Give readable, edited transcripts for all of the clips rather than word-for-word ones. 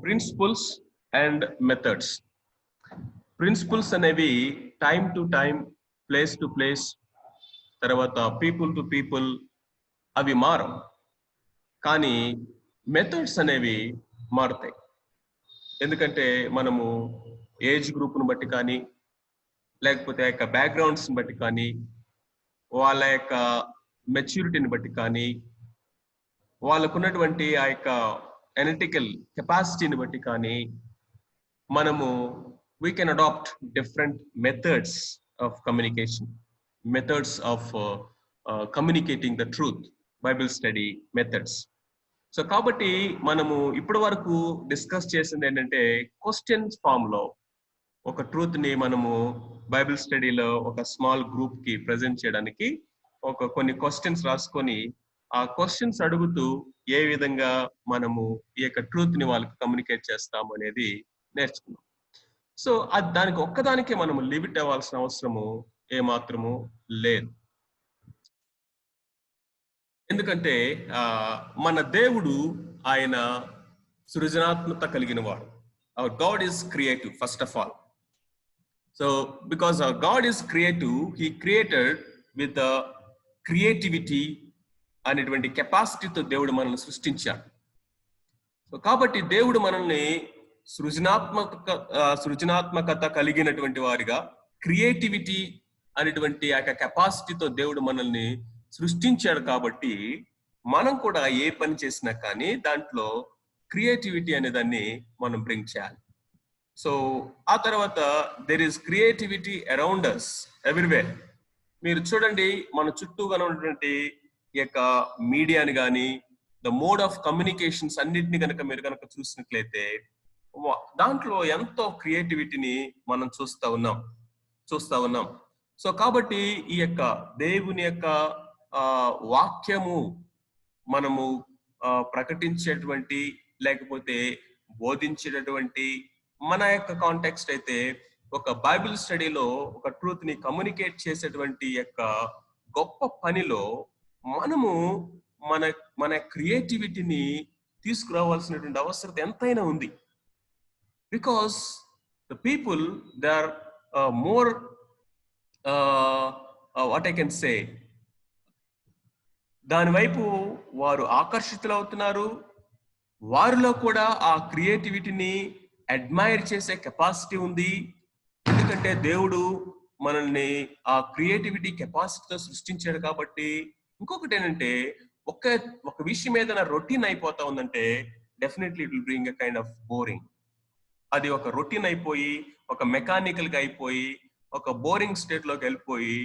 Principles and methods. Principles అనేవి time to time, place to place, తర్వాత people to people అవి మారం. కానీ మెథడ్స్ అనేవి మారుతాయి. ఎందుకంటే మనము ఏజ్ గ్రూప్ను బట్టి కానీ, లేకపోతే ఆ యొక్క బ్యాక్గ్రౌండ్స్ని బట్టి కానీ, వాళ్ళ యొక్క మెచ్యూరిటీని బట్టి కానీ, వాళ్ళకున్నటువంటి ఆ యొక్క ఎనలిటికల్ కెపాసిటీని బట్టి కానీ మనము we can adopt different methods of communication, methods of communicating the truth, Bible study methods. So కాబట్టి మనము ఇప్పటి వరకు డిస్కస్ చేసింది ఏంటంటే క్వశ్చన్స్ ఫామ్ లో ఒక ట్రూత్ ని మనము బైబిల్ స్టడీలో ఒక స్మాల్ గ్రూప్ కి ప్రెజెంట్ చేయడానికి కొన్ని క్వశ్చన్స్ రాసుకొని ఆ క్వశ్చన్స్ అడుగుతూ ఏ విధంగా మనము ఈ యొక్క ట్రూత్ ని వాళ్ళకి కమ్యూనికేట్ చేస్తాము అనేది నేర్చుకున్నాం. సో దానికి ఒక్కదానికే మనము లిమిట్ అవ్వాల్సిన అవసరము ఏమాత్రము లేదు. ఎందుకంటే మన దేవుడు ఆయన సృజనాత్మకత కలిగిన వాడు. Hour God is creative first of all. So because our God is creative, he created with creativity అనేటువంటి కెపాసిటీతో దేవుడు మనల్ని సృష్టించాడు. సో కాబట్టి దేవుడు మనల్ని సృజనాత్మకత కలిగినటువంటి వారిగా, క్రియేటివిటీ అనేటువంటి ఆ కెపాసిటీతో దేవుడు మనల్ని సృష్టించాడు. కాబట్టి మనం కూడా ఏ పని చేసినా కానీ దాంట్లో క్రియేటివిటీ అనే దాన్ని మనం బ్రింగ్ చేయాలి. సో ఆ తర్వాత there is creativity around us everywhere. మీరు చూడండి, మన చుట్టూగా ఉన్నటువంటి ఈ యొక్క మీడియాని కానీ, ద మోడ్ ఆఫ్ కమ్యూనికేషన్స్ అన్నిటిని కనుక మీరు కనుక చూసినట్లయితే దాంట్లో ఎంతో క్రియేటివిటీని మనం చూస్తా ఉన్నాం. సో కాబట్టి ఈ యొక్క దేవుని యొక్క వాక్యము మనము ప్రకటించేటువంటి లేకపోతే బోధించేటటువంటి మన యొక్క కాంటెక్స్ట్ అయితే ఒక బైబిల్ స్టడీలో ఒక ట్రూత్ ని కమ్యూనికేట్ చేసేటువంటి యొక్క గొప్ప పనిలో మనము మన క్రియేటివిటీని తీసుకురావాల్సినటువంటి అవసరం ఎంతైనా ఉంది. Because the people, they are more what I can say, దాని వైపు వారు ఆకర్షితులవుతున్నారు. వారిలో కూడా ఆ క్రియేటివిటీని అడ్మైర్ చేసే కెపాసిటీ ఉంది. ఎందుకంటే దేవుడు మనల్ని ఆ క్రియేటివిటీ కెపాసిటీతో సృష్టించాడు. కాబట్టి ఇంకొకటి ఏంటంటే ఒక విషయం ఏదైనా రొటీన్ అయిపోతా ఉందంటే definitely it will bring a kind of boring. అది ఒక రొటీన్ అయిపోయి, ఒక మెకానికల్ గా అయిపోయి, ఒక బోరింగ్ స్టేట్ లోకి వెళ్ళిపోయి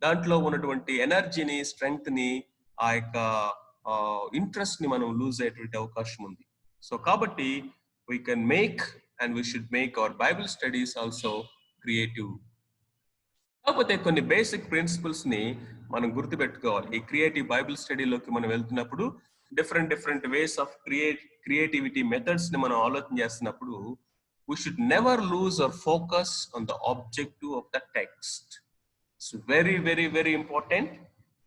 దాంట్లో ఉన్నటువంటి ఎనర్జీని, స్ట్రెంగ్త్ ని, ఆ యొక్క ఇంట్రెస్ట్ ని మనం లూజ్ అయ్యేటువంటి అవకాశం ఉంది. సో కాబట్టి we can make and we should make our Bible studies also creative. కాకపోతే కొన్ని బేసిక్ ప్రిన్సిపల్స్ ని మనం గుర్తుపెట్టుకోవాలి. ఈ క్రియేటివ్ బైబిల్ స్టడీలోకి మనం వెళ్తున్నప్పుడు different ways of creativity methods ని మనం ఆలోచన చేస్తున్నప్పుడు we should never lose our focus on the objective of the text. It's very important,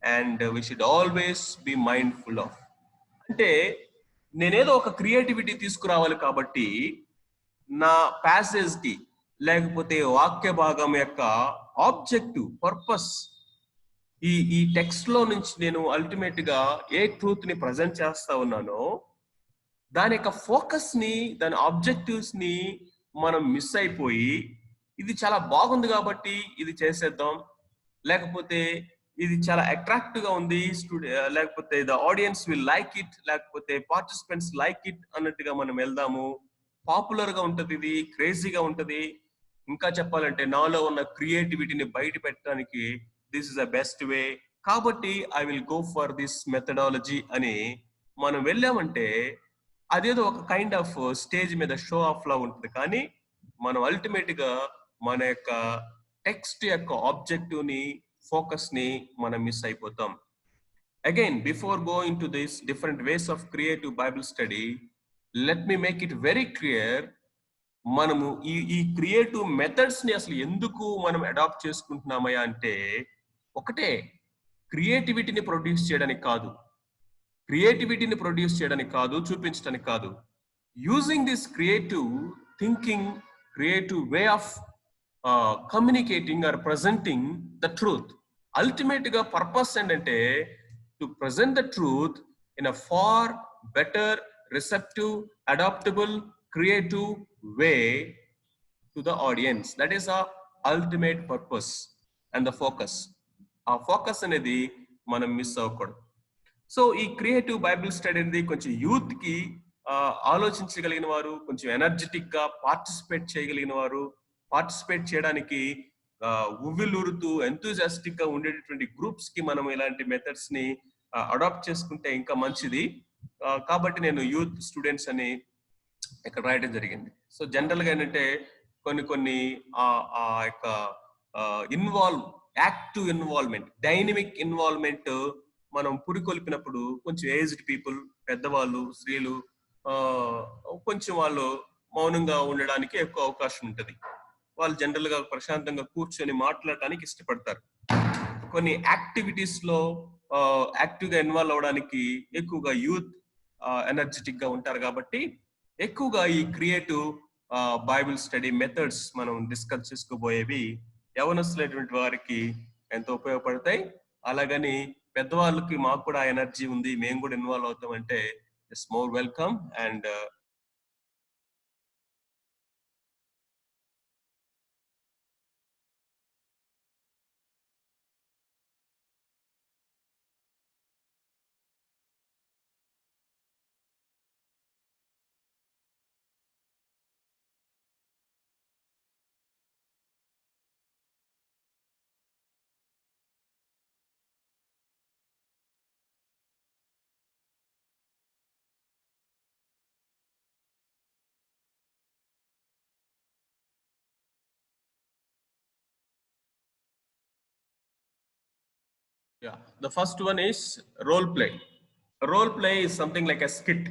and we should always be mindful of. అంటే నేనేదో ఒక క్రియేటివిటీ తీసుకురావాలి కాబట్టి నా ప్యాసేజ్ కి లేకపోతే వాక్య భాగం యొక్క ఆబ్జెక్టివ్ పర్పస్ ఈ టెక్స్ట్ లో నుంచి నేను అల్టిమేట్ గా ఏ ట్రూత్ ని ప్రజెంట్ చేస్తా ఉన్నానో దాని యొక్క ఫోకస్ ని, దాని ఆబ్జెక్టివ్స్ ని మనం మిస్ అయిపోయి ఇది చాలా బాగుంది కాబట్టి ఇది చేసేద్దాం, లేకపోతే ఇది చాలా అట్రాక్టివ్ గా ఉంది లేకపోతే the audience will like it, లేకపోతే పార్టిసిపెంట్స్ లైక్ ఇట్ అన్నట్టుగా మనం వెళ్దాము. పాపులర్ గా ఉంటది, ఇది క్రేజీగా ఉంటది. ఇంకా చెప్పాలంటే నాలో ఉన్న క్రియేటివిటీని బయట పెట్టడానికి this is the best way, కాబట్టి I will go for this methodology అని మనం వెళ్ళామంటే అదేదో ఒక కైండ్ ఆఫ్ స్టేజ్ మీద షో ఆఫ్ లా ఉంటుంది. కానీ మనం అల్టిమేట్ గా మన యొక్క టెక్స్ట్ యొక్క ఆబ్జెక్టివ్ ని, ఫోకస్ ని మనం మిస్ అయిపోతాం. Again before going to this different ways of creative Bible study, let me make it very clear. మనము ఈ క్రియేటివ్ మెథడ్స్ ని అసలు ఎందుకు మనం అడాప్ట్ చేసుకుంటున్నామయ్యా అంటే ఒకటే, క్రియేటివిటీని ప్రొడ్యూస్ చేయడానికి కాదు, చూపించడానికి కాదు. using this creative thinking, creative way of communicating or presenting the truth. Ultimate ga purpose endante to present the truth in a far better, receptive, adaptable, creative way to the audience. That is our ultimate purpose and the focus. ఆ focus అనేది మనం miss అవ్వకూడదు. So ఈ creative Bible study అనేది కొంచెం youth కి ఆలోచించగలిగిన వారు, కొంచెం ఎనర్జెటిక్ గా పార్టిసిపేట్ చేయగలిగిన వారు, పార్టిసిపేట్ చేయడానికి ఉవ్విలూరుతూ ఎంతూజియాస్టిక్ గా ఉండేటటువంటి గ్రూప్స్ కి మనం ఇలాంటి మెథడ్స్ ని అడాప్ట్ చేసుకుంటే ఇంకా మంచిది. కాబట్టి నేను యూత్ స్టూడెంట్స్ అని ఇక్కడ రాయడం జరిగింది. సో జనరల్ గా ఏంటంటే కొన్ని ఆ యొక్క యాక్టివ్ ఇన్వాల్వ్మెంట్, డైనమిక్ ఇన్వాల్వ్మెంట్ మనం పురికొల్పినప్పుడు కొంచెం ఏజ్డ్ పీపుల్, పెద్దవాళ్ళు, స్త్రీలు కొంచెం వాళ్ళు మౌనంగా ఉండడానికి ఎక్కువ అవకాశం ఉంటుంది. వాళ్ళు జనరల్ గా ప్రశాంతంగా కూర్చొని మాట్లాడటానికి ఇష్టపడతారు. కొన్ని యాక్టివిటీస్ లో యాక్టివ్ గా ఇన్వాల్వ్ అవడానికి ఎక్కువగా యూత్ ఎనర్జెటిక్ గా ఉంటారు. కాబట్టి ఎక్కువగా ఈ క్రియేటివ్ బైబిల్ స్టడీ మెథడ్స్ మనం డిస్కస్ చేసుకోబోయేవి యవనస్తులైనటువంటి వారికి ఎంతో ఉపయోగపడతాయి. అలాగని పెద్దవాళ్ళకి మాకు కూడా ఎనర్జీ ఉంది, మేము కూడా ఇన్వాల్వ్ అవుతాం అంటే it's more welcome. And yeah, the first one is role play. Role play is something like a skit.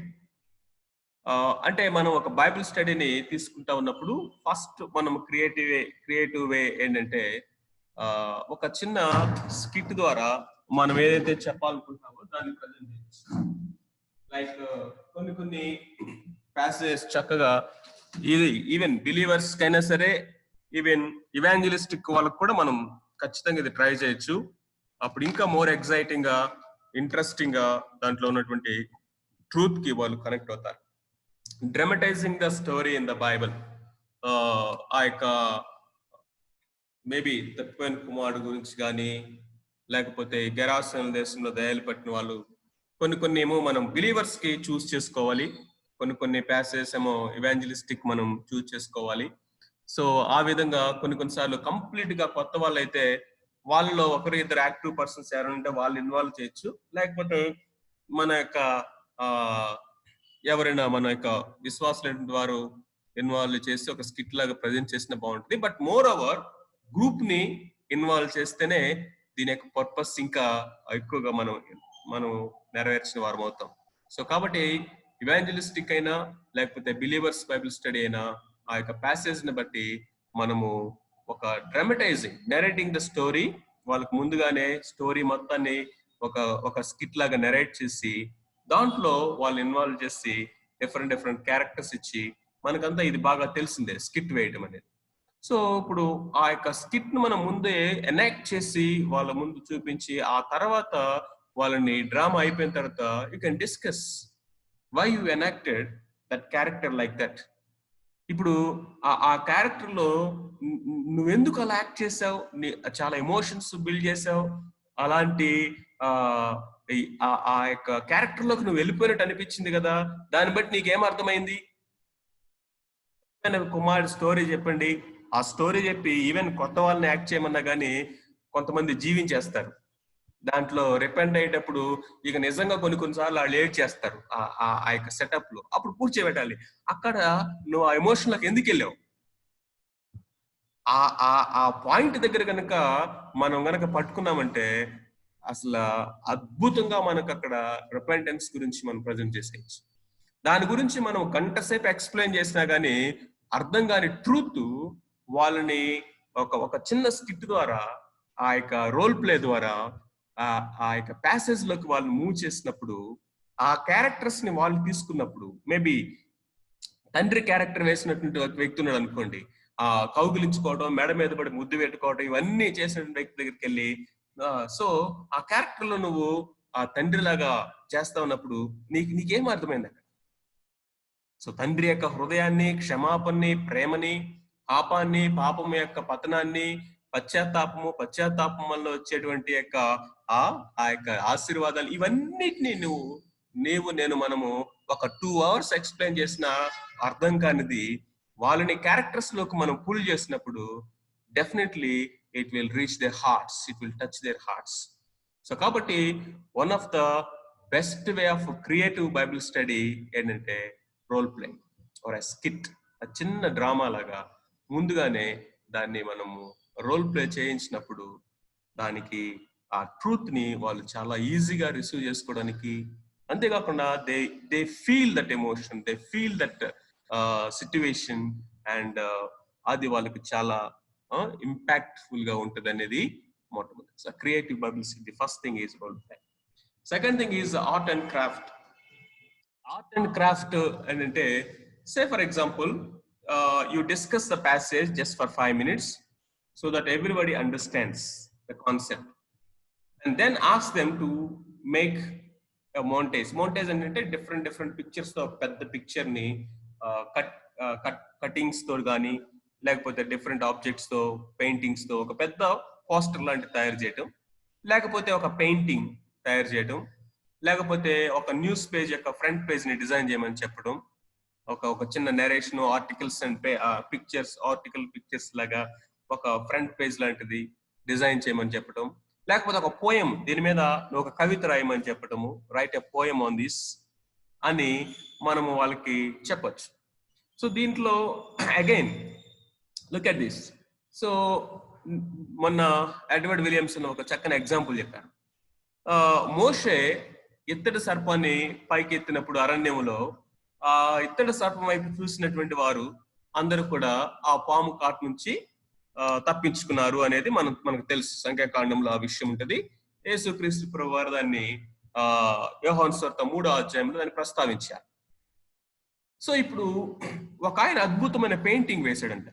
అంటే మనం ఒక బైబిల్ స్టడీని తీసుకుంటా ఉన్నప్పుడు ఫస్ట్ మనం క్రియేటివ్ వే ఏంటంటే ఒక చిన్న స్కిట్ ద్వారా మనం ఏదైతే చెప్పాలనుకుంటున్నామో దాన్ని ప్రజెంట్ చేయొచ్చు. లైక్ కొన్ని ప్యాసేజ్ చక్కగా ఇది ఈవెన్ బిలీవర్స్ కైనా సరే, ఈవెన్ ఇవాంజలిస్టిక్ వాళ్ళకు కూడా మనం ఖచ్చితంగా ఇది ట్రై చేయొచ్చు. అప్పుడు ఇంకా మోర్ ఎక్సైటింగ్ గా, ఇంట్రెస్టింగ్ గా దాంట్లో ఉన్నటువంటి ట్రూత్ కి వాళ్ళు కనెక్ట్ అవుతారు. Dramatizing the story in the Bible, ఆ యొక్క మేబీ తప్పిపోయిన కుమారుడు గురించి కానీ, లేకపోతే గెరాసన దేశంలో దయాలు పట్టిన వాళ్ళు, కొన్ని ఏమో మనం బిలీవర్స్ కి చూస్ చేసుకోవాలి, కొన్ని ప్యాసేజ్ ఏమో ఇవాంజలిస్టిక్ మనం చూస్ చేసుకోవాలి. సో ఆ విధంగా కొన్నిసార్లు కంప్లీట్ గా కొత్త వాళ్ళు అయితే వాళ్ళలో ఒకరు ఇద్దరు యాక్టివ్ పర్సన్స్ ఎవరంటే వాళ్ళు ఇన్వాల్వ్ చేయొచ్చు. లేకపోతే మన యొక్క ఎవరైనా మన యొక్క విశ్వాసులైన వారు ఇన్వాల్వ్ చేసి ఒక స్కిట్ లాగా ప్రజెంట్ చేసిన బాగుంటుంది. బట్ మోర్ ఓవర్ గ్రూప్ ని ఇన్వాల్వ్ చేస్తేనే దీని యొక్క పర్పస్ ఇంకా ఎక్కువగా మనం నెరవేర్చిన వారం అవుతాం. సో కాబట్టి ఇవాంజలిస్టిక్ అయినా లేకపోతే బిలీవర్స్ బైబిల్ స్టడీ అయినా ఆ యొక్క ప్యాసేజ్ ని బట్టి మనము ఒక డ్రామటైజింగ్, నెరేటింగ్ ద స్టోరీ, వాళ్ళకి ముందుగానే స్టోరీ మొత్తాన్ని ఒక స్కిట్ లాగా నెరేట్ చేసి దాంట్లో వాళ్ళు ఇన్వాల్వ్ చేసి డిఫరెంట్ క్యారెక్టర్స్ ఇచ్చి, మనకంతా ఇది బాగా తెలిసిందే స్కిట్ వేయటం అనేది. సో ఇప్పుడు ఆ యొక్క స్కిట్ ను మనం ముందే ఎనాక్ట్ చేసి వాళ్ళ ముందు చూపించి, ఆ తర్వాత వాళ్ళని డ్రామా అయిపోయిన తర్వాత you can discuss why you enacted that character like that. ఇప్పుడు ఆ క్యారెక్టర్ లో నువ్వెందుకు అలా యాక్ట్ చేసావు, చాలా ఎమోషన్స్ బిల్డ్ చేసావు, అలాంటి ఆ యొక్క క్యారెక్టర్ లోకి నువ్వు వెళ్ళిపోయినట్టు అనిపించింది కదా, దాన్ని బట్టి నీకేం అర్థమైంది? కుమారుడు స్టోరీ చెప్పండి. ఆ స్టోరీ చెప్పి ఈవెన్ కొత్త వాళ్ళని యాక్ట్ చేయమన్నా కానీ కొంతమంది జీవించేస్తారు. దాంట్లో రిపెండ్ అయ్యేటప్పుడు ఇక నిజంగా కొన్నిసార్లు వాళ్ళు ఏడ్ చేస్తారు ఆ యొక్క సెటప్ లో. అప్పుడు పూర్తి చేయబెట్టాలి. అక్కడ నువ్వు ఆ ఎమోషన్ లోకి ఎందుకు వెళ్ళావు, ఆ పాయింట్ దగ్గర కనుక మనం గనక పట్టుకున్నామంటే అసలు అద్భుతంగా మనకు అక్కడ రిపెంటెన్స్ గురించి మనం ప్రజెంట్ చేసేయచ్చు. దాని గురించి మనం గంట సేపు ఎక్స్ప్లెయిన్ చేసినా గానీ అర్థం కాని ట్రూత్ వాళ్ళని ఒక చిన్న స్కిట్ ద్వారా, ఆ యొక్క రోల్ ప్లే ద్వారా, ఆ యొక్క ప్యాసేజ్ లోకి వాళ్ళు మూవ్ చేసినప్పుడు, ఆ క్యారెక్టర్స్ ని వాళ్ళు తీసుకున్నప్పుడు, మేబీ తండ్రి క్యారెక్టర్ వేసినటువంటి ఒక వ్యక్తి ఉన్నాడు అనుకోండి, ఆ కౌగిలించుకోవడం, మెడ మీద పడి ముద్దు పెట్టుకోవడం, ఇవన్నీ చేసినటువంటి వ్యక్తి దగ్గరికి వెళ్ళి సో ఆ క్యారెక్టర్ లో నువ్వు ఆ తండ్రి లాగా చేస్తా ఉన్నప్పుడు నీకేం అర్థమైంది అక్కడ? సో తండ్రి యొక్క హృదయాన్ని, క్షమాపణని, ప్రేమని, పాపం యొక్క పతనాన్ని, పశ్చాత్తాపం వల్ల వచ్చేటువంటి యొక్క ఆ యొక్క ఆశీర్వాదాలు, ఇవన్నిటిని మనము ఒక 2 hours ఎక్స్ప్లెయిన్ చేసిన అర్థం కానిది వాళ్ళని క్యారెక్టర్స్ లోకి మనం పుల్ చేసినప్పుడు definitely it will reach their hearts, it will touch their hearts. So కాబట్టి one of the best way of creative Bible study ఏంటంటే role play or a skit, చిన్న డ్రామా లాగా ముందుగానే దాన్ని మనము రోల్ ప్లే చేయించినప్పుడు దానికి ఆ ట్రూత్ ని వాళ్ళు చాలా ఈజీగా రిసీవ్ చేసుకోవడానికి, అంతేకాకుండా they feel that emotion, they feel that situation, and అది వాళ్ళకి చాలా ఇంపాక్ట్ఫుల్ గా ఉంటుంది అనేది మొట్టమొదటి. So creative bibles, the first thing is role play. Second thing is art and craft. Art and craft అంటే, say for example, you discuss the passage just for 5 minutes so that everybody understands the concept, and then ask them to make a montage అంటే different pictures తో పెద్ద picture ని cuttings తో కానీ, లేకపోతే different objects తో, paintings తో ఒక పెద్ద పోస్టర్ లాంటి తయారు చేయటం, లేకపోతే ఒక పెయింటింగ్ తయారు చేయటం, లేకపోతే ఒక న్యూస్ పేజ్ యొక్క ఫ్రంట్ పేజ్ ని డిజైన్ చేయమని చెప్పడం, ఒక చిన్న narration, articles and article pictures లాగా ఒక ఫ్రంట్ పేజ్ లాంటిది డిజైన్ చేయమని చెప్పడం, లేకపోతే ఒక పోయం, దీని మీద ఒక కవిత రాయమని చెప్పడము, right a poem on this అని మనము వాళ్ళకి చెప్పొచ్చు. సో దీంట్లో again look at this. So మొన్న ఎడ్వర్డ్ విలియమ్సన్ ఒక చక్కని ఎగ్జాంపుల్ చెప్పారు. మోషే ఇత్తడి సర్పాన్ని పైకి ఎత్తినప్పుడు అరణ్యములో ఆ ఇత్తడి సర్పం వైపు చూసినటువంటి వారు అందరూ కూడా ఆ పాము కాటు నుంచి తప్పించుకున్నారు అనేది మనకు తెలుసు. సంఖ్యాకాండంలో ఆ విషయం ఉంటది. యేసుక్రీస్తు ప్రభువు వారు దాన్ని యోహాను సువార్త 3వ అధ్యాయంలో దాన్ని ప్రస్తావించారు. సో ఇప్పుడు ఒక ఆయన అద్భుతమైన పెయింటింగ్ వేశాడంట.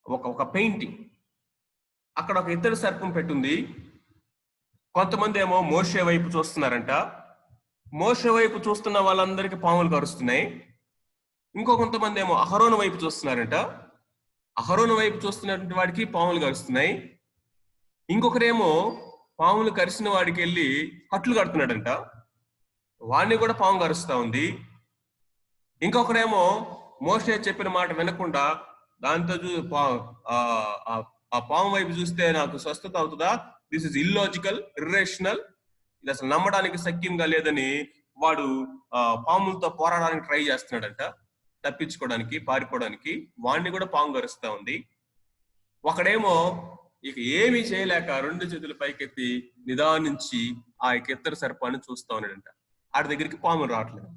ఒక పెయింటింగ్, అక్కడ ఒక ఇత్తడి సర్పం పెట్టుంది. కొంతమంది ఏమో మోషే వైపు చూస్తున్నారంట. మోషే వైపు చూస్తున్న వాళ్ళందరికీ పాములు కరుస్తున్నాయి. కొంతమంది ఏమో అహరోను వైపు చూస్తున్నారంట. అహరోను వైపు చూస్తున్నటువంటి వాడికి పాములు కరుస్తున్నాయి. ఇంకొకరేమో పాములు కరిసిన వాడికి వెళ్ళి కట్లు కడుతున్నాడంట, వాడిని కూడా పాము కరుస్తా ఉంది. ఇంకొకరేమో మోషే చెప్పిన మాట వినకుండా దాంతో ఆ పాము వైపు చూస్తే నాకు స్వస్థత అవుతుందా, దిస్ ఇస్ ఇల్లాజికల్, ఇర్రేషనల్, ఇది అసలు నమ్మడానికి శక్యంగా లేదని వాడు పాములతో పోరాడడానికి ట్రై చేస్తున్నాడంట, తప్పించుకోవడానికి, పారిపోవడానికి. వాడిని కూడా పాము కరుస్తా ఉంది. ఒకడేమో ఇక ఏమీ చేయలేక 2 చేతులు పైకెత్తి నిదానించి ఆ ఇత్తడి సర్పాన్ని చూస్తా ఉన్నాడంట. ఆడి దగ్గరికి పాము రావట్లేదు.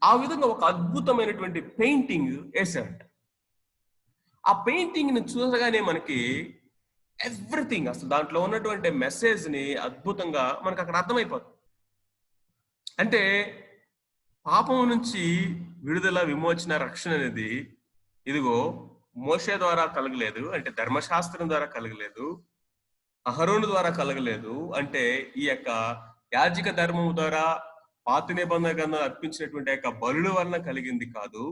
ఆ విధంగా ఒక అద్భుతమైనటువంటి పెయింటింగ్ వేశాడంట. ఆ పెయింటింగ్ ని చూడగానే మనకి ఎవ్రీథింగ్, అసలు దాంట్లో ఉన్నటువంటి మెసేజ్ ని అద్భుతంగా మనకు అక్కడ అర్థమైపోతుంది. అంటే పాపం నుంచి విడుదల, విమోచన, రక్షణ అనేది ఇదిగో మోషే ద్వారా కలగలేదు, అంటే ధర్మశాస్త్రం ద్వారా కలగలేదు, అహరోను ద్వారా కలగలేదు, అంటే ఈ యొక్క యాజక ధర్మం ద్వారా పాత నిబంధన గ్రంథాలు అర్పించినటువంటి యొక్క బలుల వలన కలిగింది కాదు,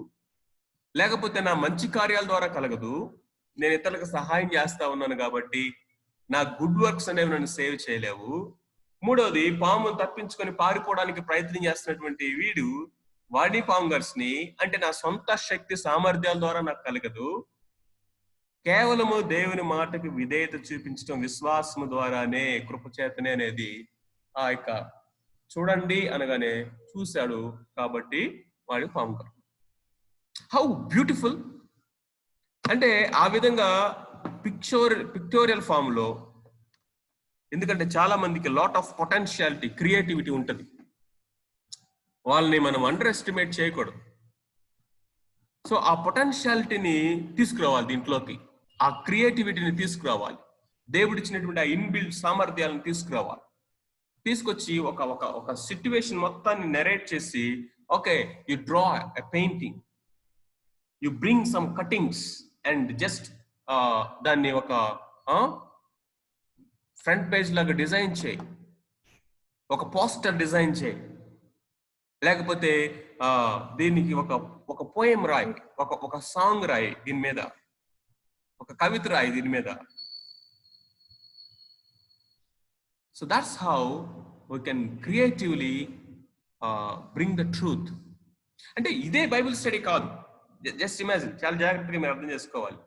లేకపోతే నా మంచి కార్యాల ద్వారా కలగదు, నేను ఇతరులకు సహాయం చేస్తా ఉన్నాను కాబట్టి నా గుడ్ వర్క్స్ అనేవి నన్ను సేవ్ చేయలేవు. మూడవది, పామును తప్పించుకొని పారిపోవడానికి ప్రయత్నం చేస్తున్నటువంటి వీడు వాడిని పాము గర్స్ని, అంటే నా సొంత శక్తి సామర్థ్యాల ద్వారా నాకు కలగదు, కేవలము దేవుని మాటకి విధేయత చూపించడం విశ్వాసము ద్వారానే, కృపచేతనే అనేది ఆ యొక్క చూడండి అనగానే చూశాడు కాబట్టి వాడి పాము గర్. How beautiful! అంటే ఆ విధంగా పిక్టోరియల్ ఫామ్ లో, ఎందుకంటే చాలా మందికి లాట్ ఆఫ్ పొటెన్షియాలిటీ, క్రియేటివిటీ ఉంటుంది, వాళ్ళని మనం అండర్ ఎస్టిమేట్ చేయకూడదు. సో ఆ పొటెన్షియాలిటీని తీసుకురావాలి దీంట్లోకి, ఆ క్రియేటివిటీని తీసుకురావాలి, దేవుడిచ్చినటువంటి ఆ ఇన్బిల్డ్ సామర్థ్యాలను తీసుకురావాలి. తీసుకొచ్చి ఒక సిట్యువేషన్ మొత్తాన్ని నెరేట్ చేసి Okay, you draw a painting, you bring some cuttings and just దాన్ని ఒక ఫ్రంట్ పేజ్ లాగా డిజైన్ చేయి, ఒక పోస్టర్ డిజైన్ చేయి, లేకపోతే దీనికి ఒక పోయం రాయి, ఒక సాంగ్ రాయి, దీని మీద ఒక కవిత రాయి దీని మీద. So that's how we can creatively bring the truth. అంటే ఇదే బైబిల్ స్టడీ కాదు. జస్ట్ ఇమాజిన్, చాలా జాగ్రత్తగా మీరు అర్థం చేసుకోవాలి.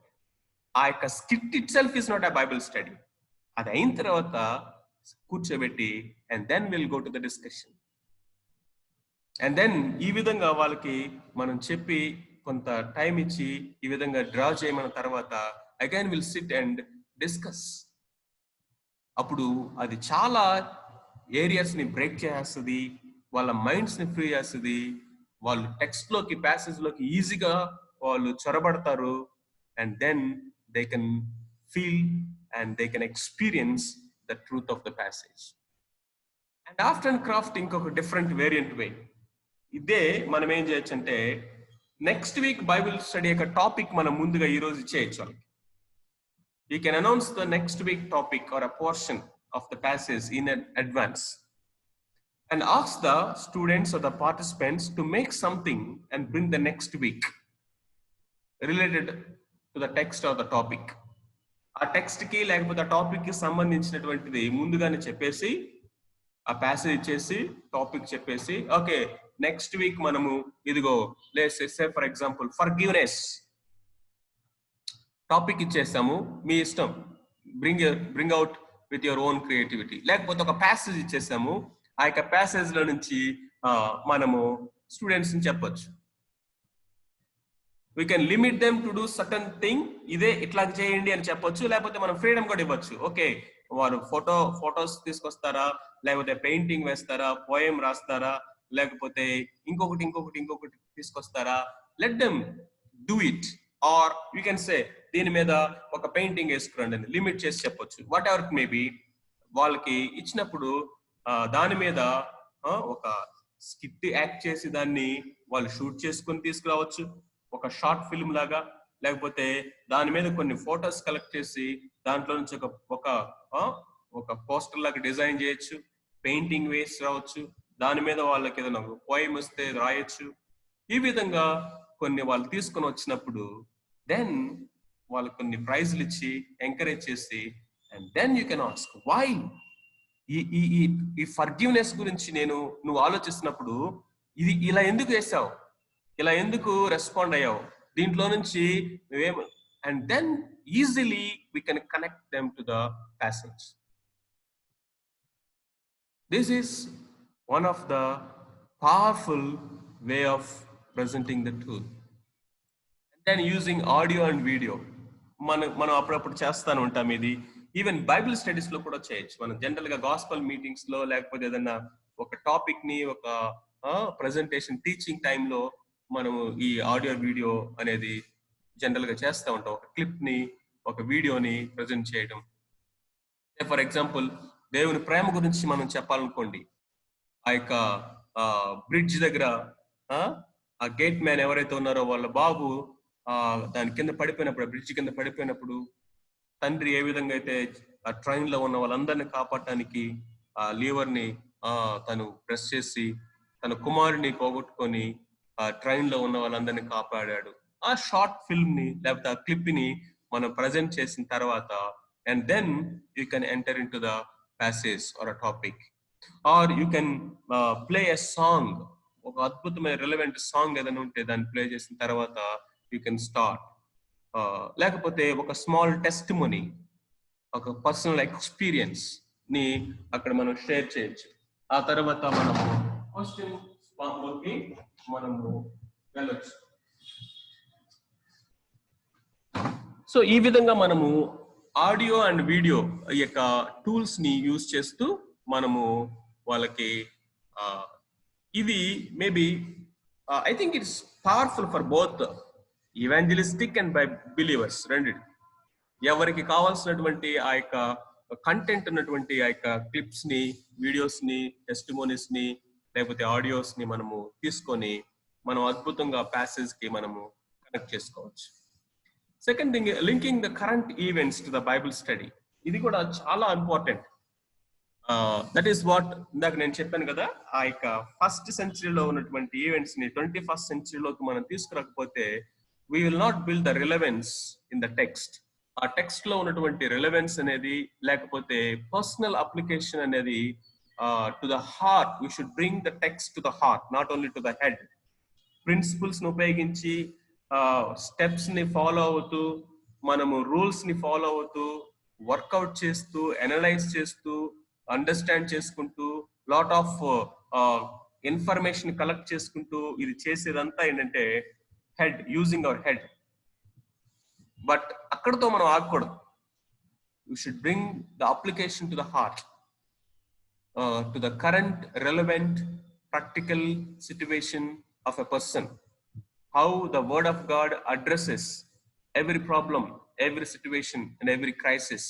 ఆ యొక్క skit itself is not a Bible study. అది అయిన తర్వాత కూర్చోబెట్టి and then will go to the discussion. And then ఈ విధంగా వాళ్ళకి మనం చెప్పి కొంత టైం ఇచ్చి ఈ విధంగా డ్రా చేయమన్న తర్వాత again will SIT and discuss. అప్పుడు అది చాలా ఏరియాస్ ని బ్రేక్ చేస్తుంది, వాళ్ళ మైండ్స్ ని ఫ్రీ చేస్తుంది, వాళ్ళు టెక్స్ట్ లోకి ప్యాసేజ్ లోకి ఈజీగా వాళ్ళు చొరబడతారు. And then they can feel and they can experience the truth of the passage. And art and craft ఇంకొక డిఫరెంట్ వేరియంట్ వే. ఇదే మనం ఏం చేయొచ్చు అంటే నెక్స్ట్ వీక్ బైబిల్ స్టడీ యొక్క టాపిక్ మనం ముందుగా ఈ రోజు ఇచ్చేయచ్చు వాళ్ళకి. You can announce the next week topic or a portion of the passage in advance and ask the students or the participants to make something and bring the next week related to the text or the topic. ఆ text కి లేకపోతే ఆ topic కి సంబంధించినటువంటిది ముందుగానే చెప్పేసి ఆ passage ఇచ్చేసి టాపిక్ చెప్పేసి ఓకే నెక్స్ట్ వీక్ మనము ఇదిగో let's say for example forgiveness topic ఇచ్చేస్తాము, మీ ఇష్టం, bring out with your own creativity. లేకపోతే ఒక ప్యాసేజ్ ఇచ్చేస్తాము, ఆ యొక్క ప్యాసేజ్ లో నుంచి మనము స్టూడెంట్స్ ని చెప్పొచ్చు. We can limit them to do certain thing, ఇదే ఇట్లా చేయండి అని చెప్పొచ్చు. లేకపోతే మనం ఫ్రీడమ్ కూడా ఇవ్వచ్చు. ఓకే, వారు ఫొటోస్ తీసుకొస్తారా, లేకపోతే పెయింటింగ్ వేస్తారా, పోయం రాస్తారా, లేకపోతే ఇంకొకటి తీసుకొస్తారా, let them do it. Or you can say దీని మీద ఒక పెయింటింగ్ వేసుకురండి అని లిమిట్ చేసి చెప్పొచ్చు. Whatever it may be. వాళ్ళకి ఇచ్చినప్పుడు దాని మీద ఒక స్కిట్ యాక్ట్ చేసి దాన్ని వాళ్ళు షూట్ చేసుకుని తీసుకురావచ్చు, ఒక షార్ట్ ఫిల్మ్ లాగా. లేకపోతే దాని మీద కొన్ని ఫొటోస్ కలెక్ట్ చేసి దాంట్లో నుంచి ఒక పోస్టర్ లాగా డిజైన్ చేయొచ్చు, పెయింటింగ్ వేసి రావచ్చు, దాని మీద వాళ్ళకి ఏదైనా పోయం వస్తే రాయొచ్చు. ఈ విధంగా కొన్ని వాళ్ళు తీసుకొని వచ్చినప్పుడు దెన్ వాళ్ళకి కొన్ని ప్రైజ్లు ఇచ్చి ఎంకరేజ్ చేసి and then you can ask why ఈ ఫర్గివ్నెస్ గురించి నువ్వు ఆలోచిస్తున్నప్పుడు ఇది ఇలా ఎందుకు వేసావు, ఇలా ఎందుకు రెస్పాండ్ అయ్యావు, దీంట్లో నుంచి నువ్వేమో. And then easily we can connect them to the passage. This is one of the powerful way of presenting the truth. Then using audio and video మనం అప్పుడప్పుడు చేస్తాను ఉంటాం. ఇది ఈవెన్ బైబిల్ స్టడీస్ లో కూడా చేయొచ్చు. మనం జనరల్ గా గాస్పల్ మీటింగ్స్ లో లేకపోతే ఏదన్నా ఒక టాపిక్ ని ఒక ప్రెజెంటేషన్ టీచింగ్ టైంలో మనము ఈ ఆడియో వీడియో అనేది జనరల్ గా చేస్తూ ఉంటాం. ఒక క్లిప్ ని ఒక వీడియోని ప్రజెంట్ చేయడం. ఫర్ ఎగ్జాంపుల్ దేవుని ప్రేమ గురించి మనం చెప్పాలనుకోండి, ఆ యొక్క బ్రిడ్జ్ దగ్గర ఆ గేట్ మ్యాన్ ఎవరైతే ఉన్నారో వాళ్ళ బాబు దాని కింద పడిపోయినప్పుడు, బ్రిడ్జ్ కింద పడిపోయినప్పుడు తండ్రి ఏ విధంగా అయితే ఆ ట్రైన్ లో ఉన్న వాళ్ళందరినీ కాపాడటానికి ఆ లీవర్ ని తను ప్రెస్ చేసి తన కుమారుని పోగొట్టుకొని ఆ ట్రైన్ లో ఉన్న వాళ్ళందరినీ కాపాడాడు. ఆ షార్ట్ ఫిల్మ్ ని లేకపోతే ఆ క్లిప్ ని మనం ప్రజెంట్ చేసిన తర్వాత and then you can enter into the passage or a topic. Or you can play a song, ఒక అద్భుతమైన రిలవెంట్ సాంగ్ ఏదైనా ఉంటే దాన్ని ప్లే చేసిన తర్వాత యూ కెన్ స్టార్ట్. లేకపోతే ఒక స్మాల్ టెస్టిమోనీ, ఒక పర్సనల్ ఎక్స్పీరియన్స్ ని అక్కడ మనం షేర్ చేయొచ్చు. ఆ తర్వాత మనము క్వశ్చన్ లోకి మనము వెళ్ళొచ్చు. సో ఈ విధంగా మనము ఆడియో అండ్ వీడియో ఈ యొక్క టూల్స్ ని యూజ్ చేస్తూ మనము వాళ్ళకి ఇది maybe I think it's powerful for both evangelistic and by believers. రెండు ఎవరికి కావాల్సినటువంటి ఆ యొక్క కంటెంట్ ఉన్నటువంటి ఆ యొక్క క్లిప్స్ ని, వీడియోస్ ని, టెస్టిమోనీస్ ని లేకపోతే ఆడియోస్ ని మనము తీసుకొని మనం అద్భుతంగా ప్యాసేజ్ కి మనము కనెక్ట్ చేసుకోవచ్చు. Second thing, linking the current events to the Bible study. ఇది కూడా చాలా ఇంపార్టెంట్. దట్ ఈస్ వాట్ ఇందాక నేను చెప్పాను కదా, ఆ యొక్క ఫస్ట్ సెంచరీలో ఉన్నటువంటి ఈవెంట్స్ ని 21st సెంచరీలోకి మనం తీసుకురాకపోతే we will not build the relevance in the text. ఆ టెక్స్ట్ లో ఉన్నటువంటి రిలవెన్స్ అనేది, లేకపోతే పర్సనల్ అప్లికేషన్ అనేది to the heart. We should bring the text to the heart, not only to the head. Principles ని ఉపయోగించి steps ని follow అవుతూ, మనము రూల్స్ ని ఫాలో అవుతూ, వర్కౌట్ చేస్తూ, అనలైజ్ చేస్తూ, అండర్స్టాండ్ చేసుకుంటూ, లాట్ ఆఫ్ ఇన్ఫర్మేషన్ కలెక్ట్ చేసుకుంటూ, ఇది చేసేదంతా ఏంటంటే head, using our head. But అక్కడతో మనం ఆగకూడదు. You should bring the application to the heart, to the current relevant practical situation of a person. How the word of God addresses every problem, every situation and every crisis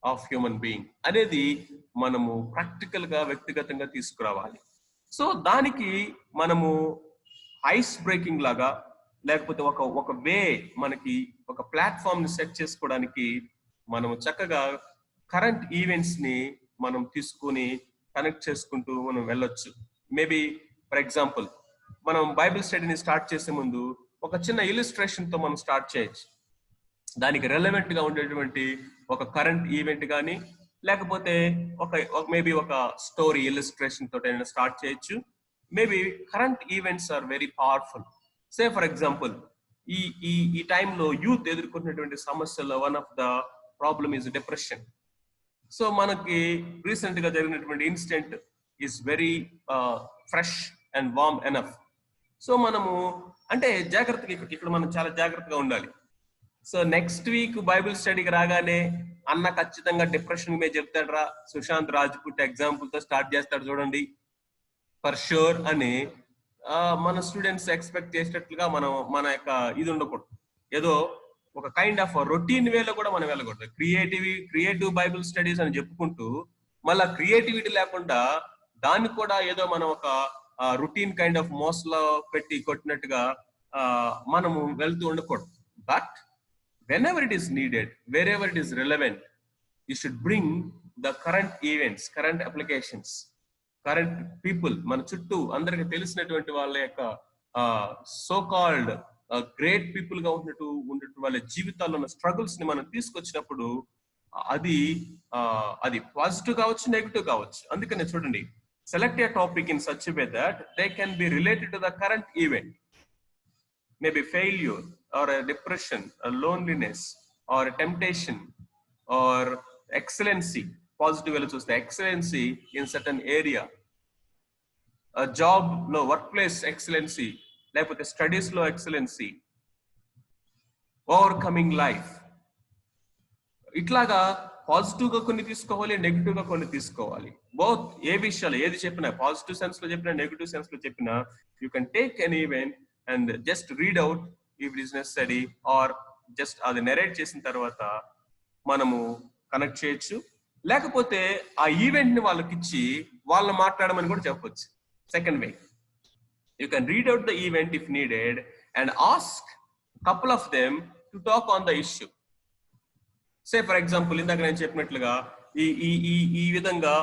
of human being అనేది మనము practical గా వ్యక్తిగతంగా తీసుకురావాలి. So దానికి మనము ice breaking లాగా, లేకపోతే ఒక వే, మనకి ఒక ప్లాట్ఫామ్ ని సెట్ చేసుకోవడానికి మనము చక్కగా కరెంట్ ఈవెంట్స్ ని మనం తీసుకుని కనెక్ట్ చేసుకుంటూ మనం వెళ్ళొచ్చు. మేబీ ఫర్ ఎగ్జాంపుల్, మనం బైబిల్ స్టడీని స్టార్ట్ చేసే ముందు ఒక చిన్న ఇలిస్ట్రేషన్ తో మనం స్టార్ట్ చేయొచ్చు. దానికి రెలవెంట్ గా ఉండేటువంటి ఒక కరెంట్ ఈవెంట్ కానీ, లేకపోతే మేబీ ఒక స్టోరీ ఇలిస్ట్రేషన్ తోటి స్టార్ట్ చేయొచ్చు. Maybe current events are very powerful. Say for example, ఈ టైంలో యూత్ ఎదుర్కొన్నటువంటి సమస్యల్లో one of the problem is depression. So మనకి రీసెంట్ గా జరిగినటువంటి incident is very fresh and warm enough. So మనము అంటే జాగ్రత్తగా, ఇక్కడ మనం చాలా జాగ్రత్తగా ఉండాలి. సో నెక్స్ట్ వీక్ బైబిల్ స్టడీకి రాగానే అన్న ఖచ్చితంగా డిప్రెషన్ మీద చెప్తాడరా, సుశాంత్ రాజ్పుట్ ఎగ్జాంపుల్ తో స్టార్ట్ చేస్తాడు చూడండి ఫర్ షూర్ అని మన స్టూడెంట్స్ ఎక్స్పెక్ట్ చేసేటట్లుగా మన యొక్క ఇది ఉండకూడదు. ఏదో ఒక కైండ్ ఆఫ్ రొటీన్ వేలో కూడా మనం వెళ్ళకూడదు. క్రియేటివ్ బైబిల్ స్టడీస్ అని చెప్పుకుంటూ మళ్ళా క్రియేటివిటీ లేకుండా దాన్ని కూడా ఏదో మనం ఒక రొటీన్ కైండ్ ఆఫ్ మోస్లో పెట్టి కొట్టినట్టుగా మనము వెళ్తూ ఉండకూడదు. But whenever it is needed, wherever it is relevant, you should bring the current events, current applications, current people. మన చుట్టూ అందరికి తెలిసినటువంటి వాళ్ళ యొక్క సో కాల్డ్ గ్రేట్ పీపుల్ గా ఉన్నట్టు వాళ్ళ జీవితాల్లో ఉన్న స్ట్రగుల్స్ ని మనం తీసుకొచ్చినప్పుడు అది పాజిటివ్ కావచ్చు, నెగిటివ్ కావచ్చు. అందుకనే చూడండి, select A topic in such way that they can be related to the current event. Maybe failure or a depression, a loneliness or a temptation or excellency, positive values, the excellency in certain area, a job lo workplace excellency, like with the studies lo excellency, overcoming life. ఇట్లాగా positive గా కొన్ని తీసుకోవాలి, negative గా కొన్ని తీసుకోవాలి. Both A విషయాలు ఏది చెప్పినా, పాజిటివ్ సెన్స్ లో చెప్పినా, నెగిటివ్ సెన్స్ లో చెప్పినా, you can take an event and just read out if it is necessary, or just అది నెరేట్ చేసిన తర్వాత మనము కనెక్ట్ చేయొచ్చు. లేకపోతే ఆ ఈవెంట్ ని వాళ్ళకి ఇచ్చి వాళ్ళని మాట్లాడమని కూడా చెప్పొచ్చు. Second way, you can read out the event if needed and ask couple of them to talk on the issue. Say for example, ఇందాక నేను చెప్పినట్లుగా ఈ విధంగా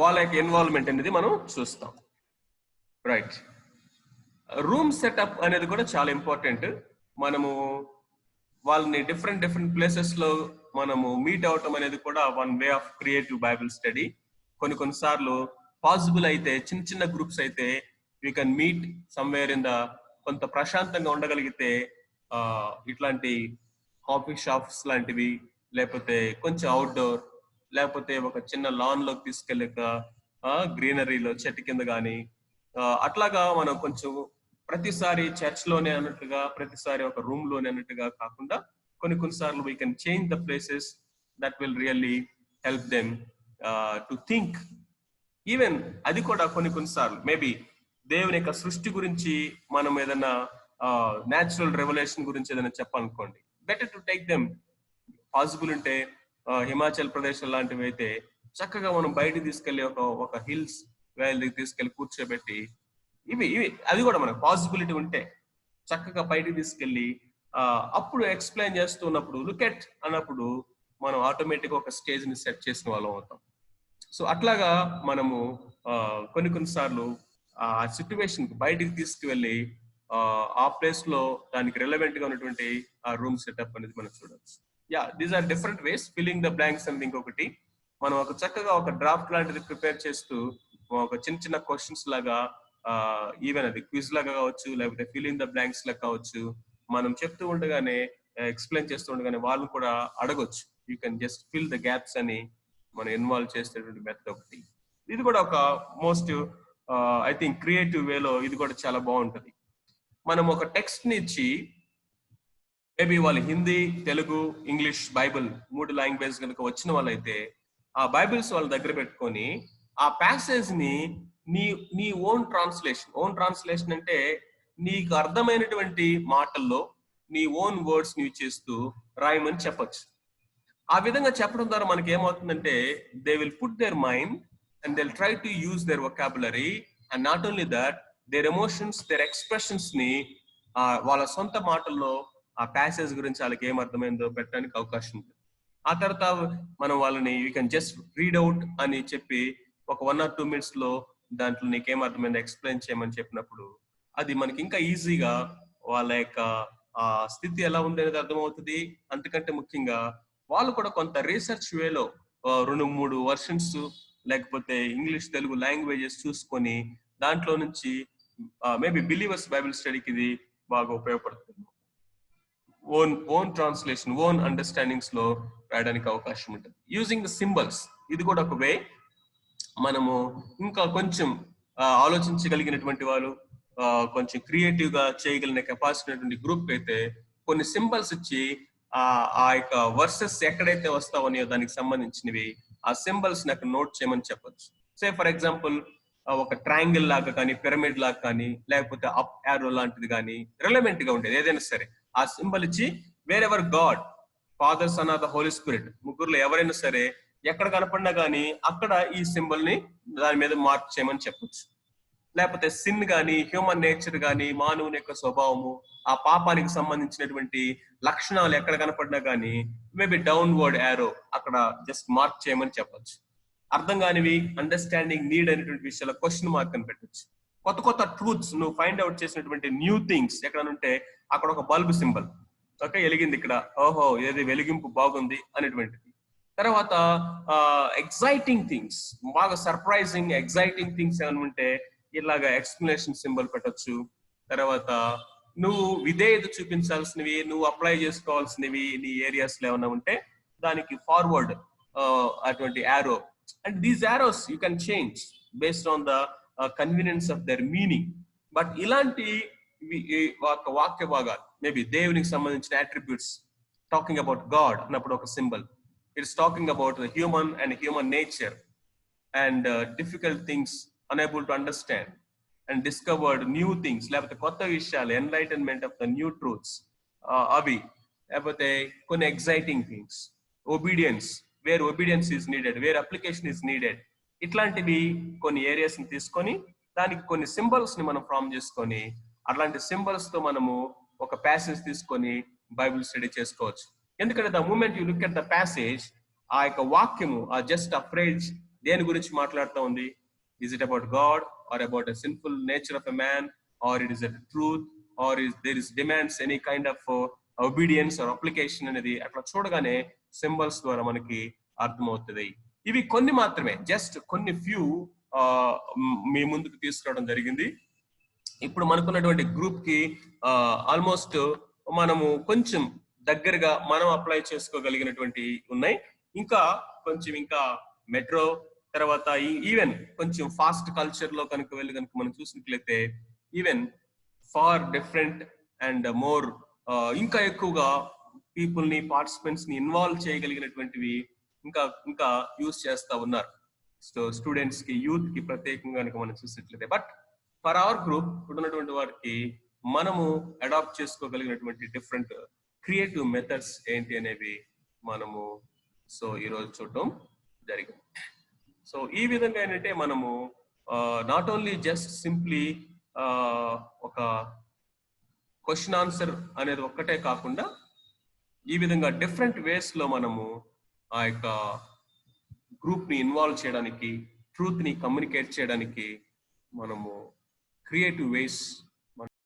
వాళ్ళ యొక్క ఇన్వాల్వ్మెంట్ అనేది మనం చూస్తాం. రైట్, రూమ్ సెటప్ అనేది కూడా చాలా ఇంపార్టెంట్. మనము వాళ్ళని డిఫరెంట్ ప్లేసెస్ లో మనము మీట్ అవటం అనేది కూడా one way of creative Bible study. కొన్నిసార్లు పాసిబుల్ అయితే చిన్న గ్రూప్స్ అయితే you can meet somewhere in the, కొంత ప్రశాంతంగా ఉండగలిగితే ఇట్లాంటి కాఫీ షాప్స్ లాంటివి, లేకపోతే కొంచెం అవుట్డోర్, లేకపోతే ఒక చిన్న లాన్ లోకి తీసుకెళ్ళక గ్రీనరీలో చెట్టు కింద కానీ అట్లాగా మనం కొంచెం ప్రతిసారి చర్చ్ లోనే అన్నట్టుగా, ప్రతిసారి ఒక రూమ్ లోనే అన్నట్టుగా కాకుండా కొన్నిసార్లు we can change the places that will really help them to think. Even అది కూడా కొన్నిసార్లు మేబీ దేవుని యొక్క సృష్టి గురించి మనం ఏదైనా న్యాచురల్ రెవల్యూషన్ గురించి ఏదైనా చెప్పాలనుకోండి, better to take them. Possible ఉంటే హిమాచల్ ప్రదేశ్ లాంటివి అయితే చక్కగా మనం బయటికి తీసుకెళ్లి ఒక హిల్స్ వ్యాలీ తీసుకెళ్లి కూర్చోబెట్టి, ఇవి అది కూడా మనకు పాసిబిలిటీ ఉంటే చక్కగా బయటికి తీసుకెళ్లి అప్పుడు ఎక్స్ప్లెయిన్ చేస్తున్నప్పుడు లుక్ ఎట్ అన్నప్పుడు మనం ఆటోమేటిక్ ఒక స్టేజ్ ని సెట్ చేసిన వాళ్ళం అవుతాం. సో అట్లాగా మనము కొన్నిసార్లు ఆ సిచ్యువేషన్ బయటికి తీసుకువెళ్ళి ఆ ప్లేస్ లో దానికి రిలవెంట్ గా ఉన్నటువంటి ఆ రూమ్ సెటప్ అనేది మనం చూడవచ్చు. These are different ways. Filling the blanks అనేది ఇంకొకటి. మనం ఒక చక్కగా ఒక డ్రాఫ్ట్ లాంటిది ప్రిపేర్ చేస్తూ ఒక చిన్న చిన్న క్వశ్చన్స్ లాగా, ఈవెన్ అది క్విజ్ లాగా కావచ్చు, లేకపోతే ఫిల్లింగ్ ద బ్లాంక్స్ లాగా కావచ్చు, మనం చెప్తూ ఉండగానే ఎక్స్ప్లెయిన్ చేస్తూ ఉండగానే వాళ్ళు కూడా అడగొచ్చు. You can just fill the gaps అని మనం ఇన్వాల్వ్ చేసేటువంటి మెథడ్ ఒకటి. ఇది కూడా ఒక మోస్ట్ ఐ థింక్ క్రియేటివ్ వేలో ఇది కూడా చాలా బాగుంటది. మనం ఒక టెక్స్ట్ ని ఇచ్చి మేబీ వాళ్ళు Hindi, Telugu, English, Bible 3 language కనుక వచ్చిన వాళ్ళైతే ఆ బైబిల్స్ వాళ్ళ దగ్గర పెట్టుకొని ఆ ప్యాసేజ్ ని నీ ఓన్ ట్రాన్స్లేషన్ అంటే నీకు అర్థమైనటువంటి మాటల్లో నీ ఓన్ వర్డ్స్ ని చేస్తూ రాయమని చెప్పొచ్చు. ఆ విధంగా చెప్పడం ద్వారా మనకి ఏమవుతుందంటే they will put their mind and they will try to use their vocabulary, and not only that there emotions, there expressions ని వాళ్ళ సొంత మాటల్లో ఆ ప్యాసేజ్ గురించి వాళ్ళకి ఏమర్థమైందో పెట్టడానికి అవకాశం ఉంది. ఆ తర్వాత మనం వాళ్ళని you can just read out అని చెప్పి ఒక 1 or 2 minutes లో దాంట్లో నీకేమర్థమైందో ఎక్స్ప్లెయిన్ చేయమని చెప్పినప్పుడు అది మనకి ఇంకా ఈజీగా వాళ్ళ యొక్క ఆ స్థితి ఎలా ఉంది అనేది అర్థమవుతుంది. అంతకంటే ముఖ్యంగా వాళ్ళు కూడా కొంత రీసెర్చ్ వేలో 2-3 వర్షన్స్ లేకపోతే ఇంగ్లీష్, తెలుగు లాంగ్వేజెస్ చూసుకొని దాంట్లో నుంచి మేబీ బిలీవర్స్ బైబిల్ స్టడీకి ఇది బాగా ఉపయోగపడుతుంది. ఓన్ ట్రాన్స్లేషన్, ఓన్ అండర్స్టాండింగ్స్ లో రాయడానికి అవకాశం ఉంటుంది. యూజింగ్ ద సింబల్స్, ఇది కూడా ఒక వే. మనము ఇంకా కొంచెం ఆలోచించగలిగినటువంటి వాళ్ళు, కొంచెం క్రియేటివ్ గా చేయగలిగిన కెపాసిటీ ఉన్నటువంటి గ్రూప్ అయితే కొన్ని సింబల్స్ ఇచ్చి ఆ యొక్క వర్సెస్ ఎక్కడైతే వస్తావని దానికి సంబంధించినవి ఆ సింబల్స్ ని అక్కడ నోట్ చేయమని చెప్పొచ్చు. సే ఫర్ ఎగ్జాంపుల్ ఒక ట్రయాంగిల్ లాగా కానీ, పిరమిడ్ లాగా కానీ, లేకపోతే అప్ యారో లాంటిది కానీ రిలవెంట్ గా ఉండేది ఏదైనా సరే ఆ సింబల్ ఇచ్చి wherever God, Father, Son or the Holy Spirit ముగ్గురులో ఎవరైనా సరే ఎక్కడ కనపడినా కానీ అక్కడ ఈ సింబల్ ని దాని మీద మార్క్ చేయమని చెప్పొచ్చు. లేకపోతే సిన్ గాని, హ్యూమన్ నేచర్ గాని, మానవుని యొక్క స్వభావము, ఆ పాపానికి సంబంధించినటువంటి లక్షణాలు ఎక్కడ కనపడినా కానీ మేబీ డౌన్వర్డ్ యారో అక్కడ జస్ట్ మార్క్ చేయమని చెప్పొచ్చు. అర్థం కానివి, అండర్స్టాండింగ్, నీడ్ అనేటువంటి విషయాల క్వశ్చన్ మార్క్ అని పెట్టచ్చు. కొత్త కొత్త ట్రూత్స్ నువ్వు ఫైండ్ అవుట్ చేసినటువంటి న్యూ థింగ్స్ ఎక్కడ ఉంటే అక్కడ ఒక బల్బ్ సింబల్, ఓకే వెలిగింది ఇక్కడ, ఓహో ఏది వెలిగింపు బాగుంది అనేటువంటిది. తర్వాత ఎక్సైటింగ్ థింగ్స్, బాగా సర్ప్రైజింగ్ ఎక్సైటింగ్ థింగ్స్ ఏమైనా ఉంటే ఇలాగా ఎక్స్ప్లెనేషన్ సింబల్ పెట్టచ్చు. తర్వాత నువ్వు విధేయత చూపించాల్సినవి, నువ్వు అప్లై చేసుకోవాల్సినవి నీ ఏరియాస్ లో ఏమైనా ఉంటే దానికి ఫార్వర్డ్ అటువంటి arrow. And these arrows you can change based on the convenience of their meaning. But ఇలాంటి వాక్య భాగాలు మేబీ దేవునికి సంబంధించిన అట్రిబ్యూట్స్, టాకింగ్ అబౌట్ గాడ్ అన్నప్పుడు ఒక symbol, it's talking about the human and human nature and difficult things unable to understand and discovered new things, లేకపోతే కొత్త విషయాలు, enlightenment of the new truths, అవి లేకపోతే కొన్ని exciting things, obedience where obedience is needed, where application is needed. ఇట్లాంటివి కొన్ని areas ని తీసుకొని దానికి కొన్ని సింబల్స్ ని మనం ఫామ్ చేసుకొని అట్లాంటి సింబల్స్ తో మనము ఒక ప్యాసేజ్ తీసుకొని బైబిల్ స్టడీ చేసుకోవచ్చు. ఎందుకంటే the moment you look at the passage, ఆ యొక్క వాక్యము, ఆ జస్ట్ ఆ ఫ్రేజ్ దేని గురించి మాట్లాడుతూ ఉంది? Is it about God or about a sinful nature of a man, or it is a truth, or there is demands any kind of obedience or application అనేది అట్లా చూడగానే సింబల్స్ ద్వారా మనకి అర్థమవుతుంది. ఇవి కొన్ని మాత్రమే, జస్ట్ కొన్ని ఫ్యూ మీ ముందుకు తీసుకురావడం జరిగింది. ఇప్పుడు మనకున్నటువంటి గ్రూప్ కి ఆల్మోస్ట్ మనము కొంచెం దగ్గరగా మనం అప్లై చేసుకోగలిగినటువంటి ఉన్నాయి. ఇంకా కొంచెం ఇంకా మెట్రో తర్వాత ఈవెన్ కొంచెం ఫాస్ట్ కల్చర్ లో కనుక మనం చూసినట్లయితే even far different and more ఇంకా ఎక్కువగా పీపుల్ ని, పార్టిసిపెంట్స్ ని ఇన్వాల్వ్ చేయగలిగినటువంటివి ఇంకా యూజ్ చేస్తా ఉన్నారు. సో స్టూడెంట్స్ కి, యూత్ కి ప్రత్యేకంగా కనుక మనం చూసినట్లయితే. బట్ ఫర్ అవర్ గ్రూప్ ఉన్నటువంటి వారికి మనము అడాప్ట్ చేసుకోగలిగినటువంటి డిఫరెంట్ క్రియేటివ్ మెథడ్స్ ఏంటి అనేవి మనము ఈరోజు చూడటం జరిగింది. సో ఈ విధంగా ఏంటంటే మనము నాట్ ఓన్లీ జస్ట్ సింప్లీ ఒక క్వశ్చన్ ఆన్సర్ అనేది ఒక్కటే కాకుండా ఈ విధంగా డిఫరెంట్ వేస్ లో మనము ఆ యొక్క గ్రూప్ ని ఇన్వాల్వ్ చేయడానికి, ట్రూత్ ని కమ్యూనికేట్ చేయడానికి మనము క్రియేటివ్ వేస్